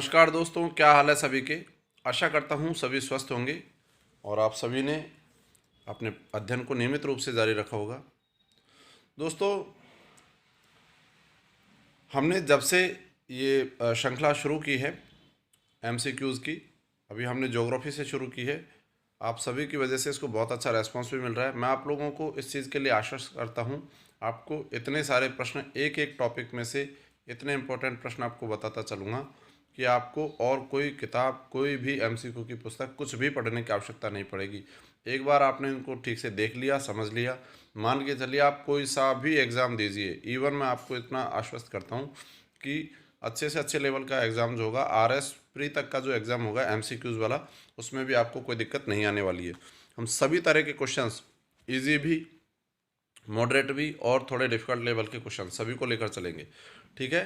नमस्कार दोस्तों, क्या हाल है सभी के। आशा करता हूँ सभी स्वस्थ होंगे और आप सभी ने अपने अध्ययन को नियमित रूप से जारी रखा होगा। दोस्तों, हमने जब से ये श्रृंखला शुरू की है एमसीक्यूज़ की, अभी हमने ज्योग्राफी से शुरू की है। आप सभी की वजह से इसको बहुत अच्छा रेस्पॉन्स भी मिल रहा है। मैं आप लोगों को इस चीज़ के लिए आश्वस्त करता हूँ, आपको इतने सारे प्रश्न एक एक टॉपिक में से इतने इम्पोर्टेंट प्रश्न आपको बताता चलूँगा कि आपको और कोई किताब, कोई भी एमसीक्यू की पुस्तक, कुछ भी पढ़ने की आवश्यकता नहीं पड़ेगी। एक बार आपने इनको ठीक से देख लिया, समझ लिया, मान के चलिए आप कोई सा भी एग्ज़ाम दीजिए। इवन मैं आपको इतना आश्वस्त करता हूँ कि अच्छे से अच्छे लेवल का एग्ज़ाम जो होगा, आरएस प्री तक का जो एग्ज़ाम होगा एमसीक्यूज़ वाला, उसमें भी आपको कोई दिक्कत नहीं आने वाली है। हम सभी तरह के क्वेश्चंस, इजी भी, मॉडरेट भी और थोड़े डिफिकल्ट लेवल के क्वेश्चन सभी को लेकर चलेंगे। ठीक है,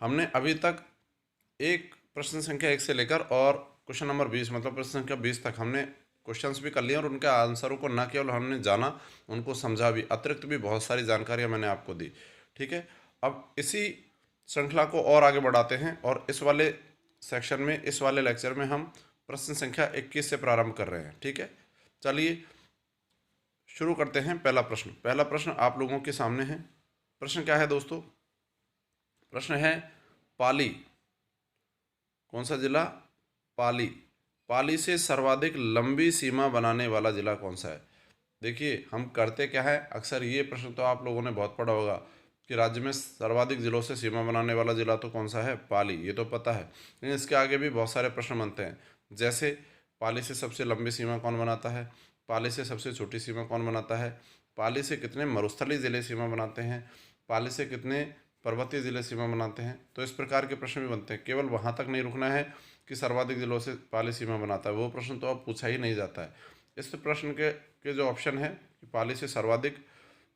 हमने अभी तक एक प्रश्न संख्या 1 से लेकर और क्वेश्चन नंबर 20 मतलब प्रश्न संख्या 20 तक हमने क्वेश्चंस भी कर लिए और उनके आंसरों को न केवल हमने जाना, उनको समझा भी, अतिरिक्त भी बहुत सारी जानकारियां मैंने आपको दी। ठीक है, अब इसी श्रृंखला को और आगे बढ़ाते हैं और इस वाले सेक्शन में, इस वाले लेक्चर में हम प्रश्न संख्या 21 से प्रारंभ कर रहे हैं। ठीक है, चलिए शुरू करते हैं। पहला प्रश्न आप लोगों के सामने है। प्रश्न क्या है दोस्तों? प्रश्न है पाली। कौन सा जिला? पाली। पाली से सर्वाधिक लंबी सीमा बनाने वाला जिला कौन सा है? देखिए, हम करते क्या है, अक्सर ये प्रश्न तो आप लोगों ने बहुत पढ़ा होगा कि राज्य में सर्वाधिक जिलों से सीमा बनाने वाला जिला तो कौन सा है? पाली। ये तो पता है, लेकिन इसके आगे भी बहुत सारे प्रश्न बनते हैं। जैसे पाली से सबसे लंबी सीमा कौन बनाता है? पाली से सबसे छोटी सीमा कौन बनाता है? पाली से कितने मरुस्थलीय जिले सीमा बनाते हैं? पाली से कितने पर्वतीय जिले सीमा बनाते हैं? तो इस प्रकार के प्रश्न भी बनते हैं। केवल वहाँ तक नहीं रुकना है कि सर्वाधिक जिलों से पाली सीमा बनाता है, वो प्रश्न तो अब पूछा ही नहीं जाता है। इस प्रश्न के जो ऑप्शन है कि पाली से सर्वाधिक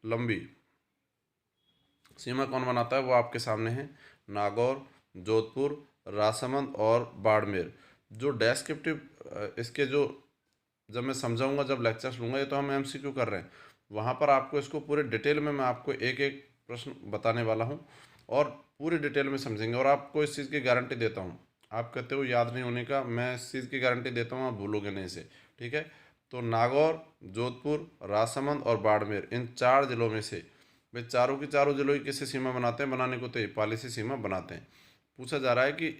लंबी सीमा कौन बनाता है, वो आपके सामने है। नागौर, जोधपुर, राजसमंद और बाड़मेर। जो डेस्क्रिप्टिव इसके जो, जब मैं समझाऊंगा, जब लेक्चर्स लूँगा, ये तो हम एमसीक्यू कर रहे हैं, वहाँ पर आपको इसको पूरे डिटेल में मैं आपको एक एक प्रश्न बताने वाला हूँ और पूरी डिटेल में समझेंगे। और आपको इस चीज़ की गारंटी देता हूँ, आप कहते हो याद नहीं होने का, मैं इस चीज़ की गारंटी देता हूँ, आप भूलोगे नहीं इसे। ठीक है, तो नागौर, जोधपुर, राजसमंद और बाड़मेर, इन 4 जिलों में से वे चारों की चारों जिलों की किससे सीमा बनाते हैं? बनाने को तो ये पाली से सीमा बनाते हैं। पूछा जा रहा है कि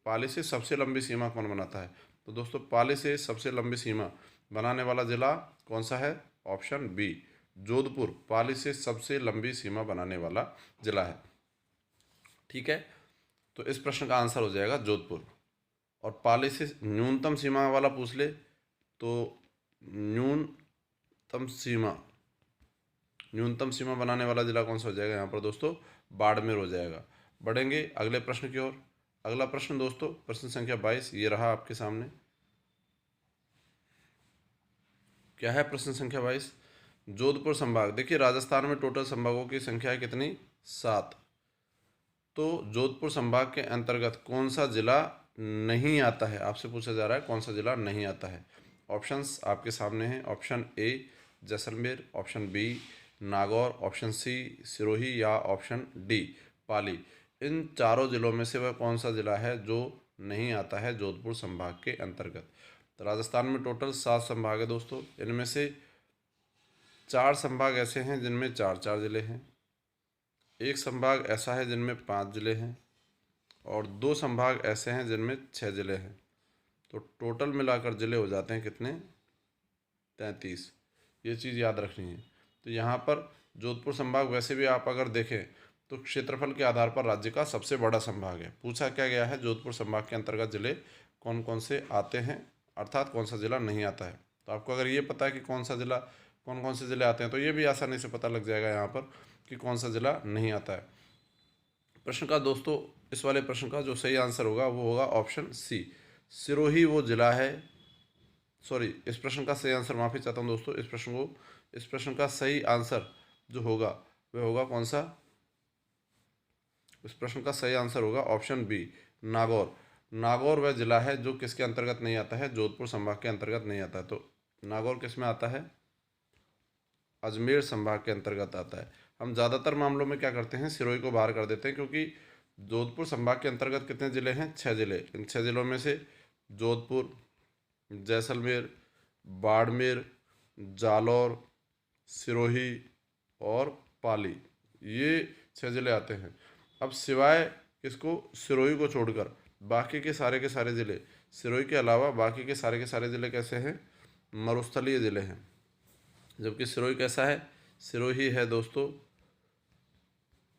पाली से सबसे लंबी सीमा कौन बनाता है? तो दोस्तों, पाली से सबसे लंबी सीमा बनाने वाला जिला कौन सा है? ऑप्शन बी, जोधपुर पाली से सबसे लंबी सीमा बनाने वाला जिला है। ठीक है, तो इस प्रश्न का आंसर हो जाएगा जोधपुर। और पाली से न्यूनतम सीमा वाला पूछ ले तो न्यूनतम सीमा न्यूनतम सीमा बनाने वाला जिला कौन सा हो जाएगा यहाँ पर दोस्तों? बाड़मेर हो जाएगा। बढ़ेंगे अगले प्रश्न की ओर। अगला प्रश्न दोस्तों, प्रश्न संख्या 22, ये रहा आपके सामने। क्या है प्रश्न संख्या 22? जोधपुर संभाग। देखिए, राजस्थान में टोटल संभागों की संख्या है कितनी? 7। तो जोधपुर संभाग के अंतर्गत कौन सा जिला नहीं आता है? आपसे पूछा जा रहा है कौन सा जिला नहीं आता है। ऑप्शंस आपके सामने हैं। Option A Jaisalmer, option B Nagaur, option C Sirohi या ऑप्शन डी पाली। इन चारों जिलों में से वह कौन सा जिला है जो नहीं आता है जोधपुर संभाग के अंतर्गत? तो राजस्थान में टोटल 7 संभाग है दोस्तों। इनमें से 4 संभाग ऐसे हैं जिनमें 4-4 जिले हैं, एक संभाग ऐसा है जिनमें 5 जिले हैं और 2 संभाग ऐसे हैं जिनमें 6 जिले हैं। तो टोटल मिलाकर जिले हो जाते हैं कितने? 33। ये चीज़ याद रखनी है। तो यहाँ पर जोधपुर संभाग, वैसे भी आप अगर देखें तो क्षेत्रफल के आधार पर राज्य का सबसे बड़ा संभाग है। पूछा क्या गया है? जोधपुर संभाग के अंतर्गत जिले कौन कौन से आते हैं, अर्थात कौन सा जिला नहीं आता है। तो आपको अगर ये पता है कि कौन सा जिला, कौन कौन से ज़िले आते हैं, तो ये भी आसानी से पता लग जाएगा यहाँ पर कि कौन सा ज़िला नहीं आता है। प्रश्न का दोस्तों, इस वाले प्रश्न का जो सही आंसर होगा वो होगा ऑप्शन सी, सिरोही वो जिला है। सॉरी, इस प्रश्न का सही आंसर, माफ़ी चाहता हूँ दोस्तों, इस प्रश्न का सही आंसर जो होगा वह होगा कौन सा? इस प्रश्न का सही आंसर होगा ऑप्शन बी, नागौर। नागौर वह जिला है जो किसके अंतर्गत नहीं आता है? जोधपुर संभाग के अंतर्गत नहीं आता है। तो नागौर किस में आता है? अजमेर संभाग के अंतर्गत आता है। हम ज़्यादातर मामलों में क्या करते हैं? सिरोही को बाहर कर देते हैं, क्योंकि जोधपुर संभाग के अंतर्गत कितने ज़िले हैं? 6 ज़िले। इन 6 ज़िलों में से जोधपुर, जैसलमेर, बाड़मेर, जालौर, सिरोही और पाली, ये 6 ज़िले आते हैं। अब सिवाय इसको सिरोही को छोड़कर बाकी के सारे ज़िले, सिरोही के अलावा बाकी के सारे ज़िले कैसे हैं? मरुस्थलीय ज़िले हैं। जबकि सिरोही कैसा है? सिरोही है दोस्तों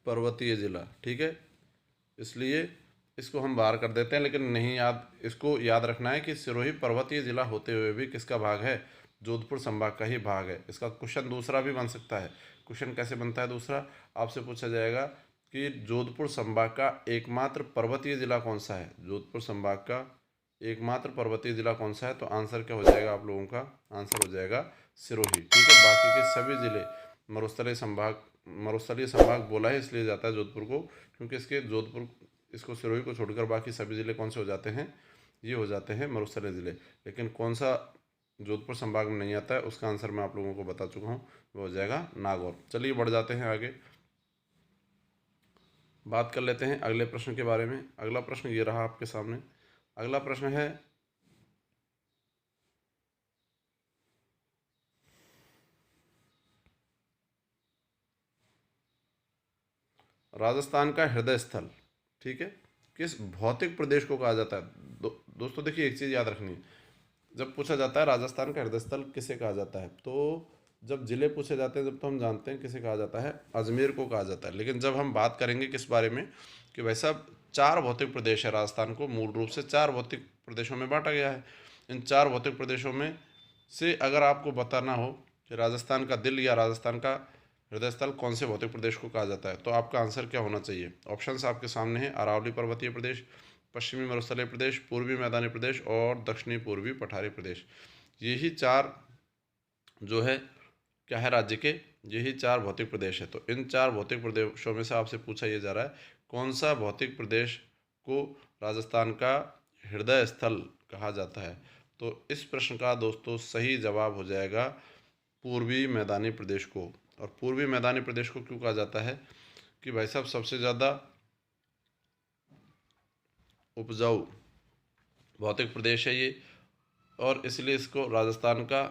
पर्वतीय ज़िला, ठीक है। इसलिए इसको हम बाहर कर देते हैं, लेकिन नहीं इसको याद रखना है कि सिरोही पर्वतीय ज़िला होते हुए भी किसका भाग है? जोधपुर संभाग का ही भाग है। इसका क्वेश्चन दूसरा भी बन सकता है। क्वेश्चन कैसे बनता है दूसरा? आपसे पूछा जाएगा कि जोधपुर संभाग का एकमात्र पर्वतीय ज़िला कौन सा है? जोधपुर संभाग का एकमात्र पर्वतीय ज़िला कौन सा है? तो आंसर क्या हो जाएगा आप लोगों का? आंसर हो जाएगा सिरोही, ठीक है। बाकी के सभी ज़िले मरुस्थलीय संभाग बोला है इसलिए जाता है जोधपुर को, क्योंकि इसको सिरोही को छोड़कर बाकी सभी ज़िले कौन से हो जाते हैं? ये हो जाते हैं मरुस्थलीय ज़िले। लेकिन कौन सा जोधपुर संभाग में नहीं आता है, उसका आंसर मैं आप लोगों को बता चुका हूँ, वो हो जाएगा नागौर। चलिए बढ़ जाते हैं आगे, बात कर लेते हैं अगले प्रश्न के बारे में। अगला प्रश्न ये रहा आपके सामने। अगला प्रश्न है, राजस्थान का हृदय स्थल, ठीक है, किस भौतिक प्रदेश को कहा जाता है? दोस्तों देखिए, एक चीज़ याद रखनी है, जब पूछा जाता है राजस्थान का हृदय स्थल किसे कहा जाता है, तो जब जिले पूछे जाते हैं जब तो हम जानते हैं किसे कहा जाता है, अजमेर को कहा जाता है। लेकिन जब हम बात करेंगे किस बारे में, कि भाई साहब 4 भौतिक प्रदेश है, राजस्थान को मूल रूप से 4 भौतिक प्रदेशों में बांटा गया है। इन 4 भौतिक प्रदेशों में से अगर आपको बताना हो कि राजस्थान का दिल या राजस्थान का हृदय स्थल कौन से भौतिक प्रदेश को कहा जाता है, तो आपका आंसर क्या होना चाहिए? ऑप्शंस आपके सामने हैं, अरावली पर्वतीय प्रदेश, पश्चिमी मरुस्थलीय प्रदेश, पूर्वी मैदानी प्रदेश और दक्षिणी पूर्वी पठारी प्रदेश। यही 4 जो है क्या है राज्य के, यही 4 भौतिक प्रदेश है। तो इन 4 भौतिक प्रदेशों में से आपसे पूछा ये जा रहा है कौन सा भौतिक प्रदेश को राजस्थान का हृदय स्थल कहा जाता है। तो इस प्रश्न का दोस्तों सही जवाब हो जाएगा पूर्वी मैदानी प्रदेश को। और पूर्वी मैदानी प्रदेश को क्यों कहा जाता है? कि भाई साहब सबसे ज़्यादा उपजाऊ भौतिक प्रदेश है ये, और इसलिए इसको राजस्थान का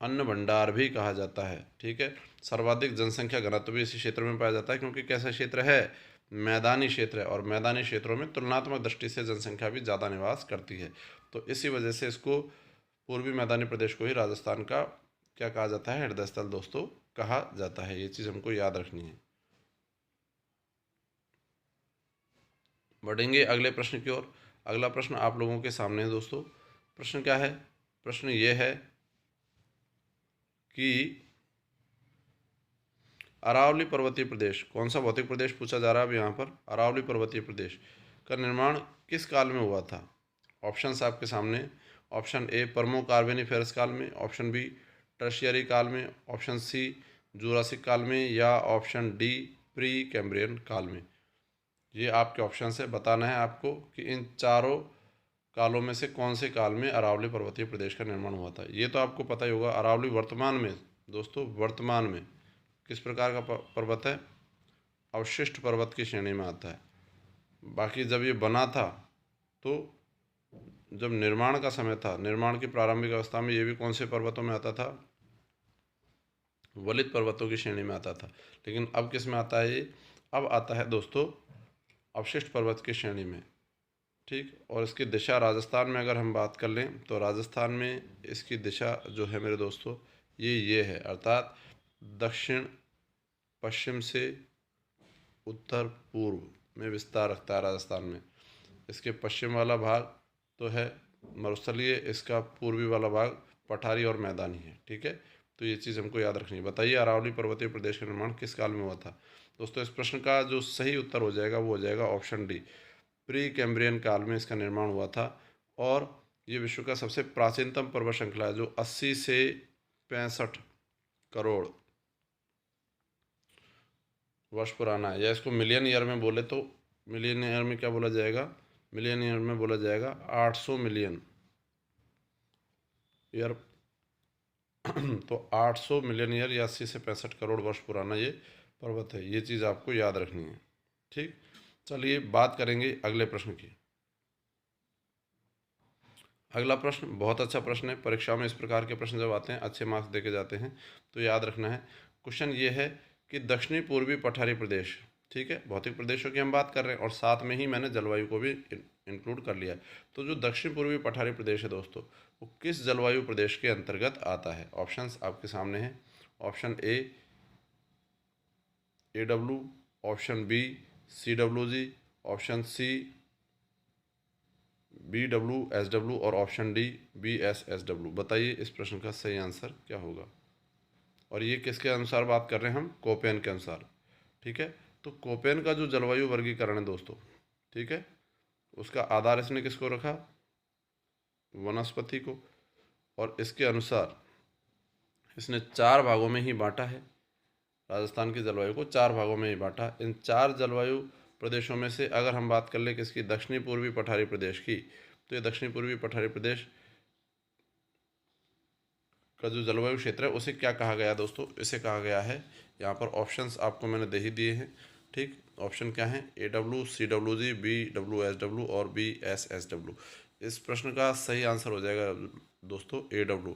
अन्न भंडार भी कहा जाता है, ठीक है। सर्वाधिक जनसंख्या घनत्व भी इसी क्षेत्र में पाया जाता है, क्योंकि कैसा क्षेत्र है? मैदानी क्षेत्र है, और मैदानी क्षेत्रों में तुलनात्मक दृष्टि से जनसंख्या भी ज़्यादा निवास करती है। तो इसी वजह से इसको पूर्वी मैदानी प्रदेश को ही राजस्थान का क्या कहा जाता है? हृदय स्थल दोस्तों कहा जाता है। ये चीज़ हमको याद रखनी है। बढ़ेंगे अगले प्रश्न की ओर। अगला प्रश्न आप लोगों के सामने है दोस्तों। प्रश्न क्या है? प्रश्न ये है कि अरावली पर्वतीय प्रदेश, कौन सा भौतिक प्रदेश पूछा जा रहा है अब यहाँ पर? अरावली पर्वतीय प्रदेश का निर्माण किस काल में हुआ था? ऑप्शंस आपके सामने। ऑप्शन ए परमो कार्बोनिफेरस काल में, ऑप्शन बी टर्शियरी काल में, ऑप्शन सी जूरासिक काल में, या ऑप्शन डी प्री कैम्ब्रियन काल में। ये आपके ऑप्शन से बताना है आपको कि इन चारों कालों में से कौन से काल में अरावली पर्वतीय प्रदेश का निर्माण हुआ था। ये तो आपको पता ही होगा, अरावली वर्तमान में दोस्तों, वर्तमान में किस प्रकार का पर्वत है? अवशिष्ट पर्वत की श्रेणी में आता है। बाकी जब ये बना था तो जब निर्माण का समय था, निर्माण की प्रारंभिक अवस्था में ये भी कौन से पर्वतों में आता था? वलित पर्वतों की श्रेणी में आता था। लेकिन अब किस में आता है ये? अब आता है दोस्तों अवशिष्ट पर्वत की श्रेणी में, ठीक। और इसकी दिशा राजस्थान में अगर हम बात कर लें तो राजस्थान में इसकी दिशा जो है मेरे दोस्तों ये है, अर्थात दक्षिण पश्चिम से उत्तर पूर्व में विस्तार रखता है राजस्थान में। इसके पश्चिम वाला भाग तो है मरुस्थलीय, इसका पूर्वी वाला भाग पठारी और मैदानी है, ठीक है। तो ये चीज़ हमको याद रखनी है। बताइए अरावली पर्वतीय प्रदेश का निर्माण किस काल में हुआ था? दोस्तों इस प्रश्न का जो सही उत्तर हो जाएगा वो हो जाएगा ऑप्शन डी, प्री कैम्ब्रियन काल में इसका निर्माण हुआ था। और ये विश्व का सबसे प्राचीनतम पर्वत श्रृंखला है जो 80 से 65 करोड़ वर्ष पुराना है। या इसको मिलियन ईयर में बोले तो मिलियन ईयर में क्या बोला जाएगा? मिलियन ईयर में बोला जाएगा 800 मिलियन ईयर। तो 800 मिलियन ईयर या 80 से 65 करोड़ वर्ष पुराना ये पर्वत है। ये चीज़ आपको याद रखनी है, ठीक, चलिए बात करेंगे अगले प्रश्न की। अगला प्रश्न बहुत अच्छा प्रश्न है। परीक्षा में इस प्रकार के प्रश्न जब आते हैं, अच्छे मार्क्स देके जाते हैं, तो याद रखना है। क्वेश्चन ये है कि दक्षिणी पूर्वी पठारी प्रदेश, ठीक है, भौतिक प्रदेशों की हम बात कर रहे हैं और साथ में ही मैंने जलवायु को भी इंक्लूड कर लिया। तो जो दक्षिण पूर्वी पठारी प्रदेश है दोस्तों, वो किस जलवायु प्रदेश के अंतर्गत आता है? ऑप्शंस आपके सामने हैं। Option A AW, option B CWG, option C BWSW और ऑप्शन डी BSSW। बताइए इस प्रश्न का सही आंसर क्या होगा? और ये किसके अनुसार बात कर रहे हैं हम? कोपेन के अनुसार, ठीक है। तो कोपेन का जो जलवायु वर्गीकरण है दोस्तों, ठीक है, उसका आधार इसने किसको रखा? वनस्पति को। और इसके अनुसार इसने 4 भागों में ही बांटा है। राजस्थान की जलवायु को 4 भागों में ही बांटा। इन 4 जलवायु प्रदेशों में से अगर हम बात कर ले किसकी? दक्षिणी पूर्वी पठारी प्रदेश की, तो ये दक्षिणी पूर्वी पठारी प्रदेश का जो जलवायु क्षेत्र है उसे क्या कहा गया दोस्तों? इसे कहा गया है, यहाँ पर ऑप्शंस आपको मैंने दे ही दिए हैं, ठीक। ऑप्शन क्या है? AW, CWG, BWSW और BSSW। इस प्रश्न का सही आंसर हो जाएगा दोस्तों AW।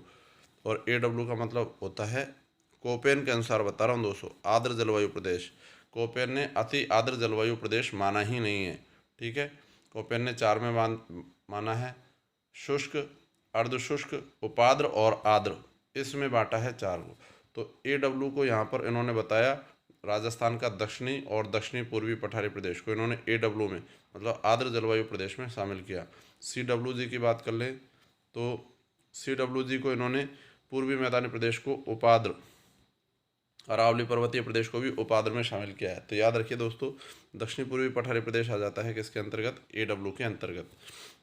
और AW का मतलब होता है, कोपेन के अनुसार बता रहा हूँ दोस्तों, आर्द्र जलवायु प्रदेश। कोपेन ने अति आर्द्र जलवायु प्रदेश माना ही नहीं है, ठीक है। कोपेन ने 4 में माना है, शुष्क, अर्धशुष्क, उपाद्र और आर्द्र, इसमें बांटा है 4 को। तो AW को यहाँ पर इन्होंने बताया, राजस्थान का दक्षिणी और दक्षिणी पूर्वी पठारी प्रदेश को इन्होंने AW में, मतलब आर्द्र जलवायु प्रदेश में शामिल किया। CWG की बात कर लें तो CWG को इन्होंने पूर्वी मैदानी प्रदेश को उपाद्र, अरावली पर्वतीय प्रदेश को भी उपाद्र में शामिल किया है। तो याद रखिए दोस्तों, दक्षिणी पूर्वी पठारी प्रदेश आ जाता है किसके अंतर्गत? AW के अंतर्गत।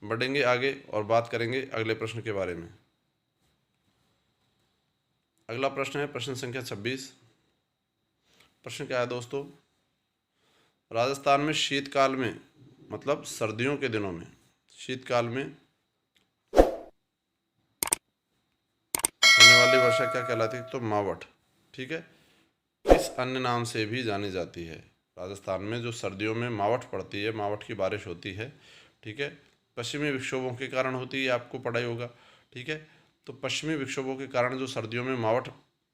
बढ़ेंगे आगे और बात करेंगे अगले प्रश्न के बारे में। अगला प्रश्न है प्रश्न संख्या 26। प्रश्न क्या है दोस्तों? राजस्थान में शीतकाल में, मतलब सर्दियों के दिनों में, शीतकाल में होने वाली वर्षा क्या कहलाती है? तो मावठ, ठीक है। इस अन्य नाम से भी जानी जाती है। राजस्थान में जो सर्दियों में मावठ पड़ती है, मावठ की बारिश होती है, ठीक है, पश्चिमी विक्षोभों के कारण होती है, आपको पढ़ा ही होगा, ठीक है। तो पश्चिमी विक्षोभों के कारण जो सर्दियों में मावठ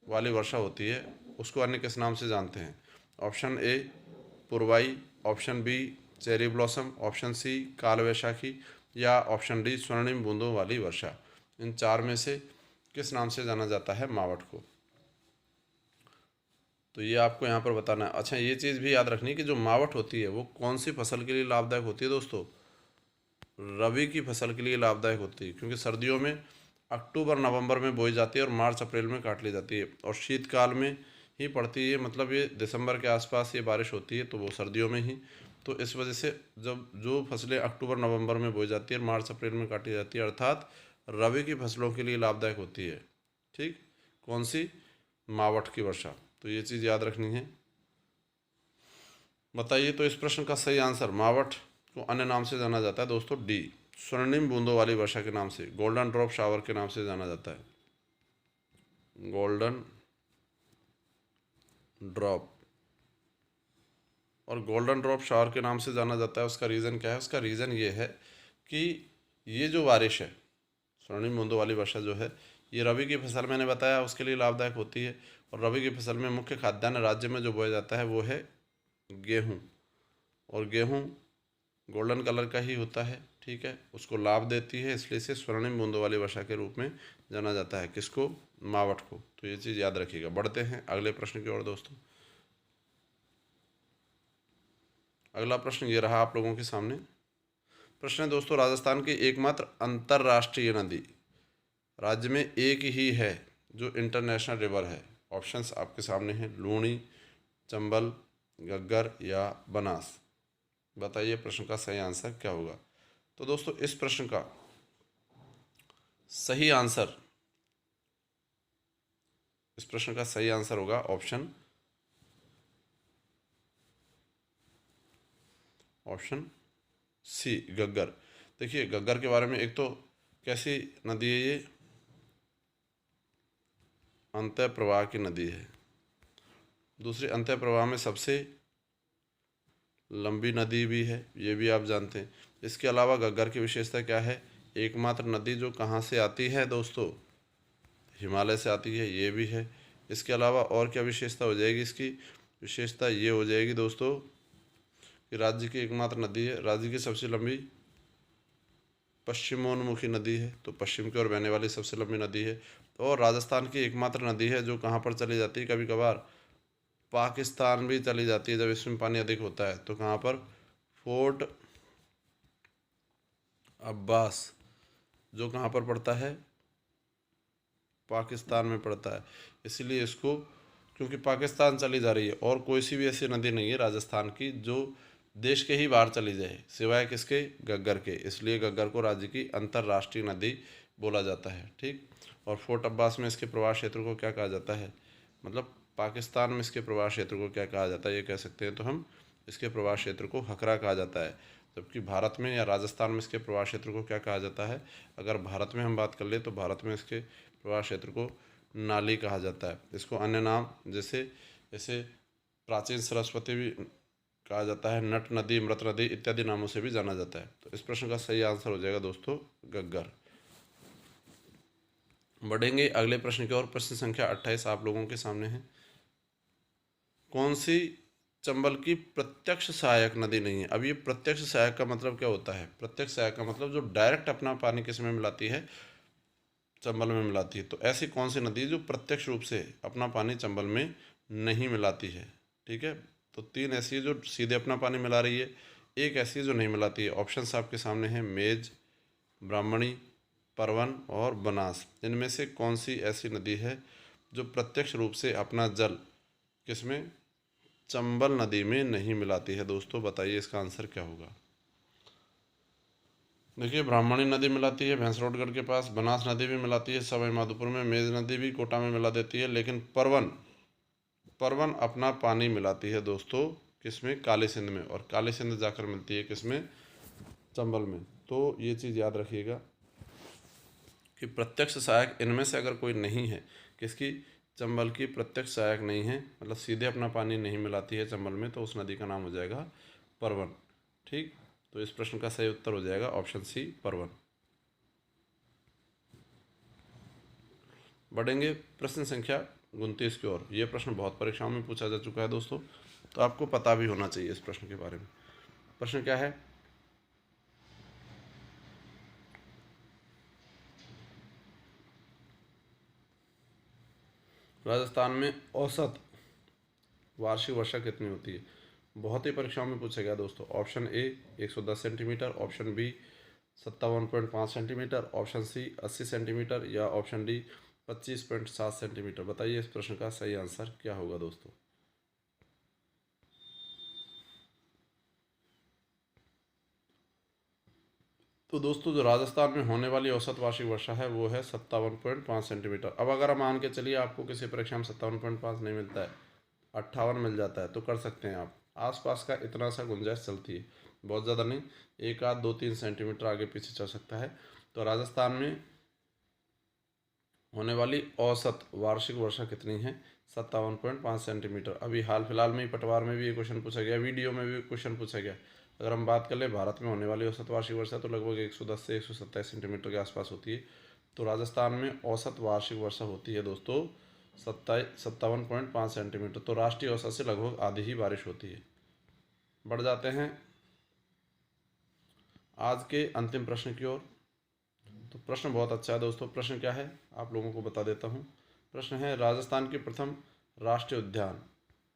वाली वर्षा होती है, उसको अन्य किस नाम से जानते हैं? ऑप्शन ए पुरवाई, option B cherry blossom, option C काल वैशाखी या ऑप्शन डी स्वर्णिम बूंदों वाली वर्षा। इन 4 में से किस नाम से जाना जाता है मावठ को? तो ये आपको यहाँ पर बताना है। अच्छा, ये चीज़ भी याद रखनी है कि जो मावठ होती है वो कौन सी फसल के लिए लाभदायक होती है दोस्तों? रबी की फसल के लिए लाभदायक होती है, क्योंकि सर्दियों में अक्टूबर नवंबर में बोई जाती है और मार्च अप्रैल में काट ली जाती है, और शीतकाल में ही पड़ती है, मतलब ये दिसंबर के आसपास ये बारिश होती है, तो वो सर्दियों में ही। तो इस वजह से जब जो फसलें अक्टूबर नवंबर में बोई जाती है और मार्च अप्रैल में काटी जाती है, अर्थात रबी की फसलों के लिए लाभदायक होती है, ठीक। कौन सी? मावठ की वर्षा। तो ये चीज़ याद रखनी है। बताइए तो इस प्रश्न का सही आंसर, मावठ को अन्य नाम से जाना जाता है दोस्तों डी स्वर्णिम बूंदों वाली वर्षा के नाम से, गोल्डन ड्रॉप शावर के नाम से जाना जाता है। गोल्डन ड्रॉप, और गोल्डन ड्रॉप शावर के नाम से जाना जाता है। उसका रीज़न क्या है? उसका रीज़न ये है कि ये जो बारिश है, स्वर्णिम बूंदों वाली वर्षा जो है, ये रबी की फसल मैंने बताया उसके लिए लाभदायक होती है। और रबी की फसल में मुख्य खाद्यान्न राज्य में जो बोया जाता है वो है गेहूँ, और गेहूँ गोल्डन कलर का ही होता है, ठीक है, उसको लाभ देती है, इसलिए इसे स्वर्णिम बूंदों वाली वर्षा के रूप में जाना जाता है। किसको? मावठ को। तो ये चीज़ याद रखिएगा। बढ़ते हैं अगले प्रश्न की ओर दोस्तों। अगला प्रश्न ये रहा आप लोगों के सामने। प्रश्न है दोस्तों, राजस्थान की एकमात्र अंतर्राष्ट्रीय नदी राज्य में एक ही है जो इंटरनेशनल रिवर है। ऑप्शंस आपके सामने हैं, लूणी, चंबल, घग्गर या बनास। बताइए प्रश्न का सही आंसर क्या होगा? तो दोस्तों इस प्रश्न का सही आंसर, इस प्रश्न का सही आंसर होगा ऑप्शन सी घग्गर। देखिए घग्गर के बारे में, एक तो कैसी नदी है ये? अंतः प्रवाह की नदी है। दूसरी, अंतः प्रवाह में सबसे लंबी नदी भी है, ये भी आप जानते हैं। इसके अलावा घग्गर की विशेषता क्या है? एकमात्र नदी जो कहाँ से आती है दोस्तों? हिमालय से आती है, ये भी है। इसके अलावा और क्या विशेषता हो जाएगी? इसकी विशेषता ये हो जाएगी दोस्तों कि राज्य की एकमात्र नदी है, राज्य की सबसे लंबी पश्चिमोन्मुखी नदी है, तो पश्चिम की ओर बहने वाली सबसे लंबी नदी है। और राजस्थान की एकमात्र नदी है जो कहाँ पर चली जाती है? कभी कभार पाकिस्तान भी चली जाती है जब इसमें पानी अधिक होता है। तो कहाँ पर? फोर्ट अब्बास, जो कहाँ पर पड़ता है? पाकिस्तान में पड़ता है। इसीलिए इसको, क्योंकि पाकिस्तान चली जा रही है और कोई सी भी ऐसी नदी नहीं है राजस्थान की जो देश के ही बाहर चली जाए, सिवाय किसके? घग्गर के। इसलिए घग्गर को राज्य की अंतर्राष्ट्रीय नदी बोला जाता है। ठीक। और फोर्ट अब्बास में इसके प्रवाह क्षेत्र को क्या कहा जाता है? मतलब पाकिस्तान में इसके प्रवाह क्षेत्र को क्या कहा जाता है? ये कह सकते हैं तो हम इसके प्रवाह क्षेत्र को हकरा कहा जाता है। जबकि भारत में या राजस्थान में इसके प्रवाह क्षेत्र को क्या कहा जाता है? अगर भारत में हम बात कर ले तो भारत में इसके प्रवाह क्षेत्र को नाली कहा जाता है। इसको अन्य नाम जैसे जैसे प्राचीन सरस्वती भी कहा जाता है, नट नदी, मृत नदी इत्यादि नामों से भी जाना जाता है। तो इस प्रश्न का सही आंसर हो जाएगा दोस्तों घग्गर। बढ़ेंगे अगले प्रश्न की ओर। प्रश्न संख्या 28 आप लोगों के सामने है। कौन सी चंबल की प्रत्यक्ष सहायक नदी नहीं है? अब ये प्रत्यक्ष सहायक का मतलब क्या होता है? प्रत्यक्ष सहायक का मतलब जो डायरेक्ट अपना पानी किस में मिलाती है? चंबल में मिलाती है। तो ऐसी कौन सी नदी है जो प्रत्यक्ष रूप से अपना पानी चंबल में नहीं मिलाती है? ठीक है, तो 3 ऐसी है जो सीधे अपना पानी मिला रही है, एक ऐसी है जो नहीं मिलाती है। ऑप्शंस आपके सामने हैं, मेज, ब्राह्मणी, परवन और बनास। इनमें से कौन सी ऐसी नदी है जो प्रत्यक्ष रूप से अपना जल किसमें? चंबल नदी में नहीं मिलाती है? दोस्तों बताइए इसका आंसर क्या होगा? देखिए, ब्राह्मणी नदी मिलाती है भैंसरोडगढ़ के पास, बनास नदी भी मिलाती है सवाई माधोपुर में, मेज नदी भी कोटा में मिला देती है, लेकिन परवन परवन अपना पानी मिलाती है दोस्तों किसमें? काली सिंध में। और काली सिंध जाकर मिलती है किसमें? चंबल में। तो ये चीज़ याद रखिएगा कि प्रत्यक्ष सहायक इनमें से अगर कोई नहीं है, किसकी? चंबल की प्रत्यक्ष सहायक नहीं है, मतलब सीधे अपना पानी नहीं मिलाती है चंबल में, तो उस नदी का नाम हो जाएगा परवन। ठीक, तो इस प्रश्न का सही उत्तर हो जाएगा ऑप्शन सी, परवन। बढ़ेंगे प्रश्न संख्या 29 की ओर। यह प्रश्न बहुत परीक्षाओं में पूछा जा चुका है दोस्तों, तो आपको पता भी होना चाहिए इस प्रश्न के बारे में। प्रश्न क्या है? राजस्थान में औसत वार्षिक वर्षा कितनी होती है? बहुत ही परीक्षाओं में पूछा गया दोस्तों। Option A 110 centimetre, option B 57.5 centimetre, option C 80 centimetre या ऑप्शन डी 25.7 सेंटीमीटर। बताइए इस प्रश्न का सही आंसर क्या होगा दोस्तों? तो दोस्तों जो राजस्थान में होने वाली औसत वार्षिक वर्षा है वो है 57.5 सेंटीमीटर। अब अगर हम मान के चलिए आपको किसी परीक्षा में 57.5 नहीं मिलता है, 58 मिल जाता है, तो कर सकते हैं आप। आसपास का इतना सा गुंजाइश चलती है, बहुत ज़्यादा नहीं, एक आध 2-3 सेंटीमीटर आगे पीछे चल सकता है। तो राजस्थान में होने वाली औसत वार्षिक वर्षा कितनी है? 57.5 सेंटीमीटर। अभी हाल फिलहाल में ही पटवार में भी ये क्वेश्चन पूछा गया, वीडियो में भी क्वेश्चन पूछा गया। अगर हम बात कर ले भारत में होने वाली औसत वार्षिक वर्षा तो लगभग 110 से 127 सेंटीमीटर के आसपास होती है। तो राजस्थान में औसत वार्षिक वर्षा होती है दोस्तों 57.5 सेंटीमीटर। तो राष्ट्रीय औसत से लगभग आधी ही बारिश होती है। बढ़ जाते हैं आज के अंतिम प्रश्न की ओर। तो प्रश्न बहुत अच्छा है दोस्तों। प्रश्न क्या है आप लोगों को बता देता हूँ। प्रश्न है, राजस्थान के प्रथम राष्ट्रीय उद्यान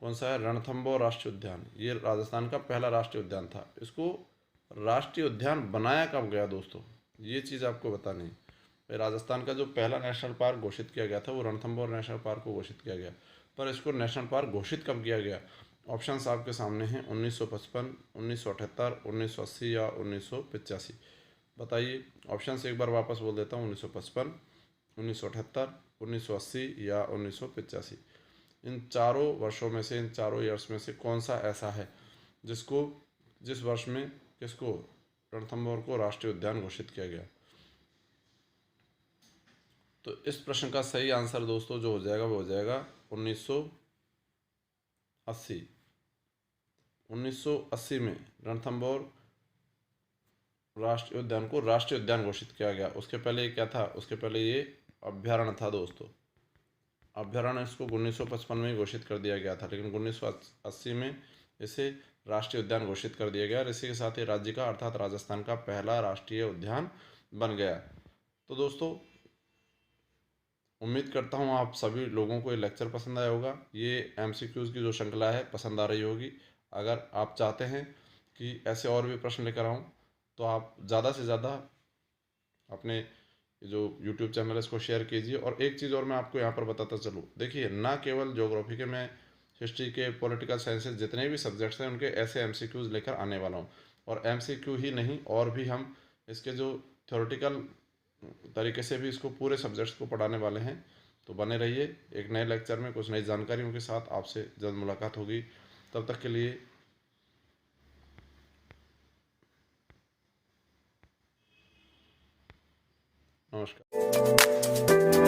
कौन सा है? रणथंबोर राष्ट्रीय उद्यान। ये राजस्थान का पहला राष्ट्रीय उद्यान था। इसको राष्ट्रीय उद्यान बनाया कब गया दोस्तों? ये चीज़ आपको बतानी है। राजस्थान का जो पहला नेशनल पार्क घोषित किया गया था वो रणथंबोर नेशनल पार्क को घोषित किया गया, पर इसको नेशनल पार्क घोषित कब किया गया? ऑप्शंस आपके सामने हैं, 1955, 1978, 1980 या 1985। बताइए ऑप्शन एक बार वापस बोल देता हूँ, 1955, 1978, 1980 या 1985। इन चारों वर्षों में से, इन चारों ईयर्स में से कौन सा ऐसा है जिस वर्ष में किसको, रणथंबोर को राष्ट्रीय उद्यान घोषित किया गया? तो इस प्रश्न का सही आंसर दोस्तों जो हो जाएगा वो हो जाएगा 1980। 1980 में रणथंभौर राष्ट्रीय उद्यान को राष्ट्रीय उद्यान घोषित किया गया। उसके पहले ये क्या था? उसके पहले ये अभ्यारण्य था दोस्तों। अभ्यारण्य इसको 1955 में घोषित कर दिया गया था, लेकिन 1980 में इसे राष्ट्रीय उद्यान घोषित कर दिया गया और इसी के साथ ही राज्य का अर्थात राजस्थान का पहला राष्ट्रीय उद्यान बन गया। तो दोस्तों, उम्मीद करता हूँ आप सभी लोगों को ये लेक्चर पसंद आया होगा। ये MCQs की जो श्रृंखला है पसंद आ रही होगी। अगर आप चाहते हैं कि ऐसे और भी प्रश्न लेकर आऊँ तो आप ज़्यादा से ज़्यादा अपने जो YouTube चैनल है इसको शेयर कीजिए। और एक चीज़ और मैं आपको यहाँ पर बताता चलूँ, देखिए, ना केवल ज्योग्राफी के, मैं हिस्ट्री के, पॉलिटिकल साइंसेज, जितने भी सब्जेक्ट्स हैं उनके ऐसे MCQs लेकर आने वाला हूँ। और MCQ ही नहीं, और भी हम इसके जो थ्योरेटिकल तरीके से भी इसको पूरे सब्जेक्ट्स को पढ़ाने वाले हैं। तो बने रहिए, एक नए लेक्चर में कुछ नई जानकारियों के साथ आपसे जल्द मुलाकात होगी। तब तक के लिए नमस्कार।